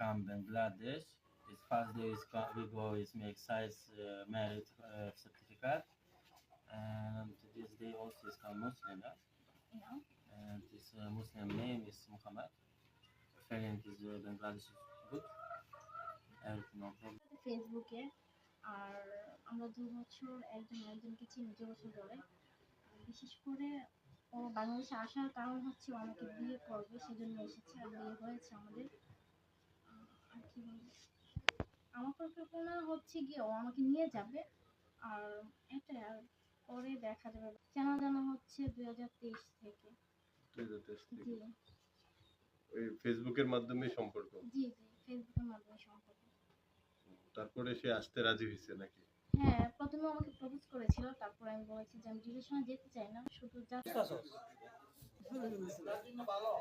come Bangladesh. His first day is we go is make size married certificate, and this day also is come Muslim, yeah? Yeah. And this Muslim name is Muhammad. Parent is Bangladesh is good. Everything no problem. ফেসবুকে আর আমরা 2 বছর একজন একজনকে চিনি 2 বছর ধরে বিশেষ করে ও বাংলাদেশে আসার কারণ হচ্ছে ও আমাকে বিয়ে করবে সেজন্য এসেছে আর বিয়ে হয়েছে আমাদের আর কি বলবো আমার পরিকল্পনা হচ্ছে গিয়ে ও আমাকে নিয়ে যাবে আর এটা আর পরে দেখা যাবে জানা জানা হচ্ছে 2023 থেকে 2023 থেকে জি ওই ফেসবুকের মাধ্যমে সম্পর্ক। জি জি ফেসবুকের মাধ্যমে সম্পর্ক তারপরে সে আসতে রাজি হয়েছে নাকি? হ্যাঁ প্রথমে আমাকে প্রপোজ করেছিল তারপর আমি বলেছি যে আমি রিলেশনে যেতে চাই না শুধু জাস্ট ভালো